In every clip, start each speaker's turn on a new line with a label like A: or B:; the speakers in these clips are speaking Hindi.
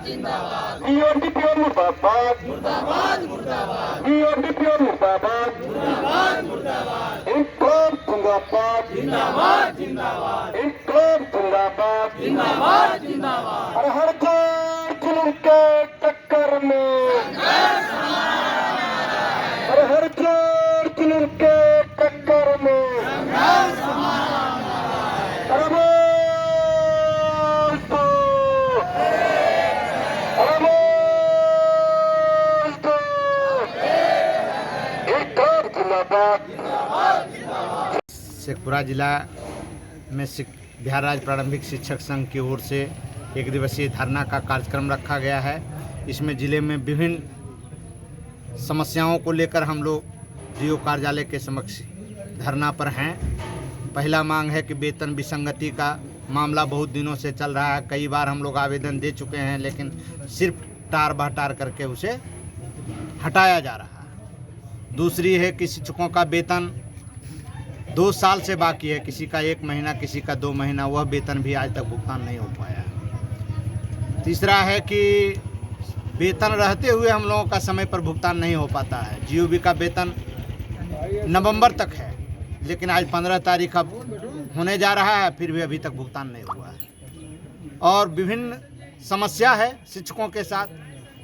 A: DODPO मुर्दाबाद, DODPO मुर्दाबाद, इंकलाब जिंदाबाद, इंकलाब जिंदाबाद, हर हर जुल्म के टक्कर में, हर हर जुल्म के टक्कर में,
B: शेखपुरा जिला में बिहार राज्य प्रारंभिक शिक्षक संघ की ओर से एक दिवसीय धरना का कार्यक्रम रखा गया है। इसमें जिले में विभिन्न समस्याओं को लेकर हम लोग डीओ कार्यालय के समक्ष धरना पर हैं। पहला मांग है कि वेतन विसंगति का मामला बहुत दिनों से चल रहा है। कई बार हम लोग आवेदन दे चुके हैं, लेकिन सिर्फ टार बहटार करके उसे हटाया जा रहा है। दूसरी है कि शिक्षकों का वेतन 2 साल से बाकी है, किसी का 1 महीना, किसी का 2 महीना, वह वेतन भी आज तक भुगतान नहीं हो पाया। तीसरा है कि वेतन रहते हुए हम लोगों का समय पर भुगतान नहीं हो पाता है। जीओबी का वेतन नवंबर तक है, लेकिन आज 15 तारीख अब होने जा रहा है, फिर भी अभी तक भुगतान नहीं हुआ है। और विभिन्न समस्या है शिक्षकों के साथ।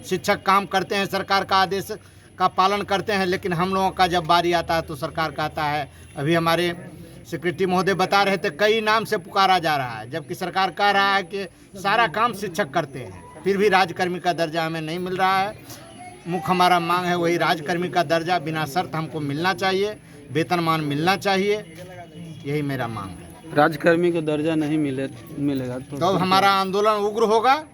B: शिक्षक काम करते हैं, सरकार का आदेश का पालन करते हैं, लेकिन हम लोगों का जब बारी आता है तो सरकार कहता है, अभी हमारे सेक्रेटरी महोदय बता रहे थे, कई नाम से पुकारा जा रहा है, जबकि सरकार कह रहा है कि सारा काम शिक्षक करते हैं, फिर भी राजकर्मी का दर्जा हमें नहीं मिल रहा है। मुख्य हमारा मांग है वही राजकर्मी का दर्जा बिना शर्त हमको मिलना चाहिए, वेतनमान मिलना चाहिए, यही मेरा मांग है।
C: राजकर्मी को दर्जा नहीं मिलेगा तो
B: हमारा आंदोलन उग्र होगा।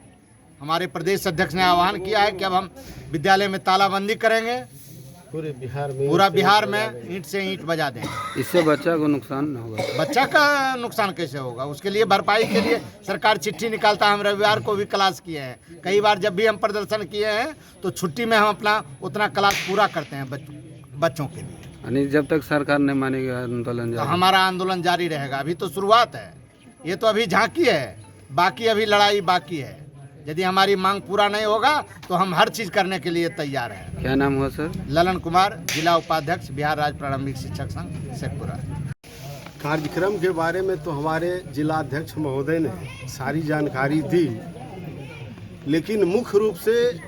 B: हमारे प्रदेश अध्यक्ष ने आह्वान किया है कि अब हम विद्यालय में तालाबंदी करेंगे, पूरा बिहार में ईंट से ईंट बजा देंगे।
C: इससे बच्चा को नुकसान न होगा।
B: बच्चा का नुकसान कैसे होगा? उसके लिए भरपाई के लिए सरकार चिट्ठी निकालता है। हम रविवार को भी क्लास किए हैं, कई बार जब भी हम प्रदर्शन किए हैं तो छुट्टी में हम अपना उतना क्लास पूरा करते हैं बच्चों के लिए।
C: यानी जब तक सरकार नहीं मानेगी आंदोलन जारी,
B: हमारा आंदोलन जारी रहेगा। अभी तो शुरुआत है, ये तो अभी झांकी है, बाकी अभी लड़ाई बाकी है। यदि हमारी मांग पूरा नहीं होगा तो हम हर चीज़ करने के लिए तैयार हैं।
C: क्या नाम हुआ सर?
B: ललन कुमार, जिला उपाध्यक्ष, बिहार राज्य प्रारंभिक शिक्षक संघ शेखपुरा।
D: कार्यक्रम के बारे में तो हमारे जिला अध्यक्ष महोदय ने सारी जानकारी दी, लेकिन मुख्य रूप से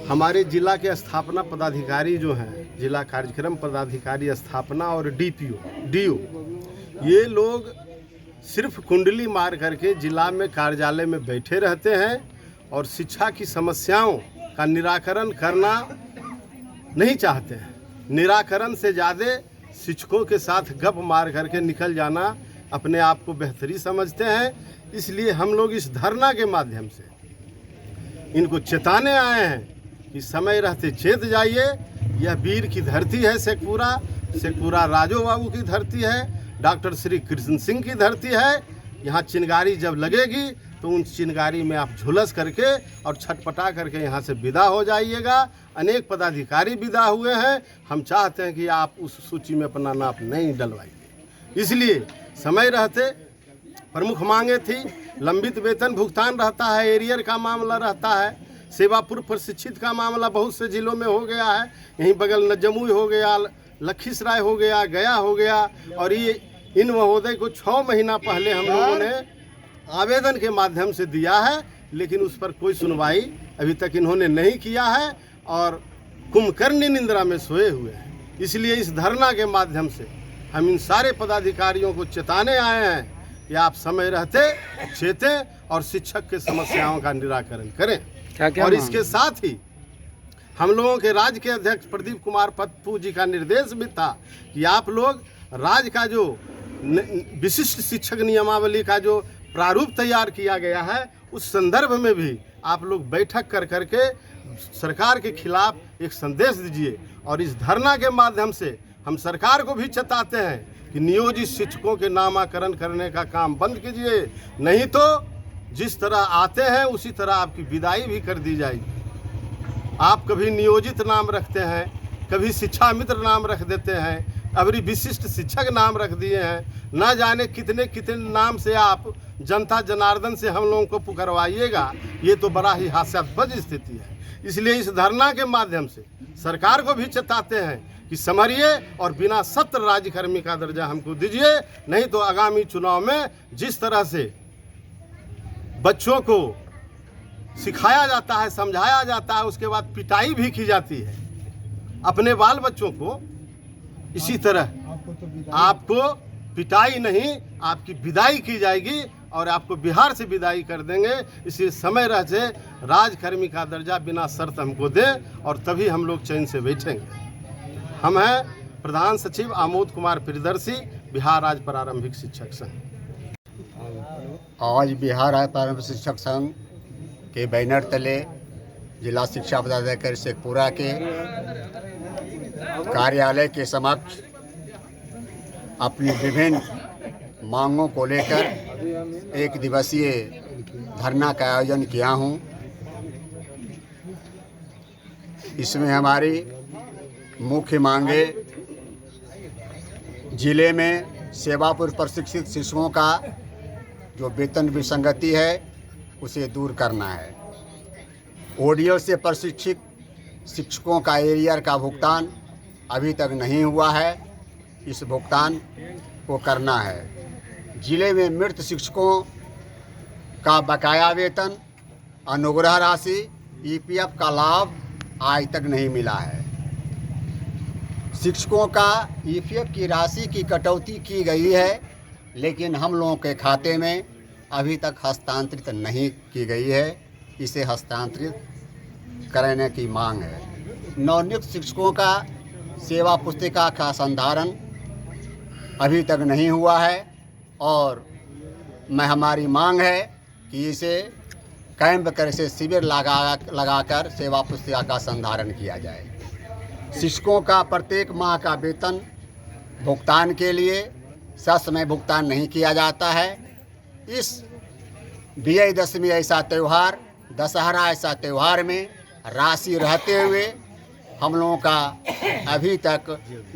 D: हमारे जिला के स्थापना पदाधिकारी जो हैं, जिला कार्यक्रम पदाधिकारी स्थापना और डीओ, ये लोग सिर्फ कुंडली मार करके जिला में कार्यालय में बैठे रहते हैं और शिक्षा की समस्याओं का निराकरण करना नहीं चाहते हैं। निराकरण से ज़्यादा शिक्षकों के साथ गप मार करके निकल जाना अपने आप को बेहतरी समझते हैं। इसलिए हम लोग इस धरना के माध्यम से इनको चेताने आए हैं कि समय रहते चेत जाइए। यह वीर की धरती है शेखपुरा राजो बाबू की धरती है, डॉक्टर श्री कृष्ण सिंह की धरती है। यहाँ चिनगारी जब लगेगी तो उन चिनगारी में आप झुलस करके और छटपटा करके यहाँ से विदा हो जाइएगा। अनेक पदाधिकारी विदा हुए हैं, हम चाहते हैं कि आप उस सूची में अपना नाम नहीं डलवाइए। इसलिए समय रहते प्रमुख मांगे थी, लंबित वेतन भुगतान रहता है, एरियर का मामला रहता है, सेवा पूर्व प्रशिक्षित का मामला बहुत से जिलों में हो गया है। यहीं बगल नजमुई हो गया, लखीसराय हो गया, गया हो गया, और ये इन महोदय को 6 महीना पहले हम लोगों ने आवेदन के माध्यम से दिया है, लेकिन उस पर कोई सुनवाई अभी तक इन्होंने नहीं किया है और कुंभकर्णी निंद्रा में सोए हुए हैं। इसलिए इस धरना के माध्यम से हम इन सारे पदाधिकारियों को चेताने आए हैं कि आप समय रहते चेतें और शिक्षक के समस्याओं का निराकरण करें। और इसके साथ ही हम लोगों के राज्य के अध्यक्ष प्रदीप कुमार पप्पू जी का निर्देश भी था कि आप लोग राज्य का जो विशिष्ट शिक्षक नियमावली का जो प्रारूप तैयार किया गया है, उस संदर्भ में भी आप लोग बैठक कर करके सरकार के खिलाफ एक संदेश दीजिए। और इस धरना के माध्यम से हम सरकार को भी चेताते हैं कि नियोजित शिक्षकों के नामाकरण करने का काम बंद कीजिए, नहीं तो जिस तरह आते हैं उसी तरह आपकी विदाई भी कर दी जाएगी। आप कभी नियोजित नाम रखते हैं, कभी शिक्षा मित्र नाम रख देते हैं, अबरी विशिष्ट शिक्षक नाम रख दिए हैं। न जाने कितने कितने नाम से आप जनता जनार्दन से हम लोगों को पुकारवाइएगा। ये तो बड़ा ही हास्यास्पद स्थिति है। इसलिए इस धरना के माध्यम से सरकार को भी चेताते हैं कि संभरिए और बिना सत्र राज्यकर्मी का दर्जा हमको दीजिए, नहीं तो आगामी चुनाव में जिस तरह से बच्चों को सिखाया जाता है, समझाया जाता है, उसके बाद पिटाई भी की जाती है अपने बाल बच्चों को, इसी तरह आपको पिटाई नहीं, आपकी विदाई की जाएगी और आपको बिहार से विदाई कर देंगे। इसी समय रह से राजकर्मी का दर्जा बिना शर्त हमको दें और तभी हम लोग चैन से बैठेंगे। हम हैं प्रधान सचिव आमोद कुमार प्रियदर्शी, बिहार राज्य प्रारंभिक शिक्षक संघ।
E: आज बिहार राज्य प्रारंभिक शिक्षक संघ के बैनर तले जिला शिक्षा पदाधिकारी शेखपुरा के कार्यालय के समक्ष अपनी विभिन्न मांगों को लेकर एक दिवसीय धरना का आयोजन किया हूं। इसमें हमारी मुख्य मांगे जिले में सेवापुर प्रशिक्षित शिक्षकों का जो वेतन विसंगति है उसे दूर करना है। ओडीएल से प्रशिक्षित शिक्षकों का एरियर का भुगतान अभी तक नहीं हुआ है, इस भुगतान को करना है। जिले में मृत शिक्षकों का बकाया वेतन, अनुग्रह राशि, ईपीएफ का लाभ आज तक नहीं मिला है। शिक्षकों का ईपीएफ की राशि की कटौती की गई है, लेकिन हम लोगों के खाते में अभी तक हस्तांतरित नहीं की गई है। इसे हस्तांतरित करने की मांग है। नवनियुक्त शिक्षकों का सेवा पुस्तिका का संधारण अभी तक नहीं हुआ है और हमारी मांग है कि इसे कैंप कर से शिविर लगाकर सेवा पुस्तिका का संधारण किया जाए। शिक्षकों का प्रत्येक माह का वेतन भुगतान के लिए ससमय भुगतान नहीं किया जाता है। इस विजयदशमी ऐसा त्यौहार, दशहरा ऐसा त्यौहार में राशि रहते हुए हम लोगों का अभी तक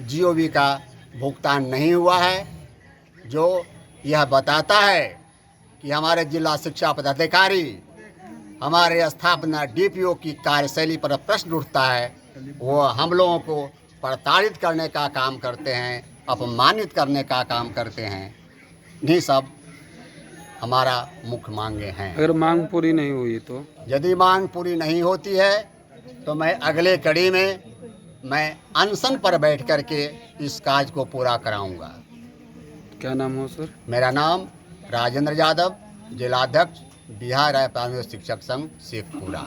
E: जीओबी का भुगतान नहीं हुआ है, जो यह बताता है कि हमारे जिला शिक्षा पदाधिकारी हमारे स्थापना डीपीओ की कार्यशैली पर प्रश्न उठता है। वो हम लोगों को प्रताड़ित करने का काम करते हैं, अपमानित करने का काम करते हैं। ये सब हमारा मुख्य मांगे हैं।
C: अगर मांग पूरी नहीं हुई तो
E: यदि मांग पूरी नहीं होती है तो मैं अगले कड़ी में अनशन पर बैठ कर के इस काज को पूरा कराऊंगा।
C: क्या नाम हो सर?
E: मेरा नाम राजेंद्र यादव, जिलाध्यक्ष बिहार राज्य प्रारंभिक शिक्षक संघ शेखपुरा।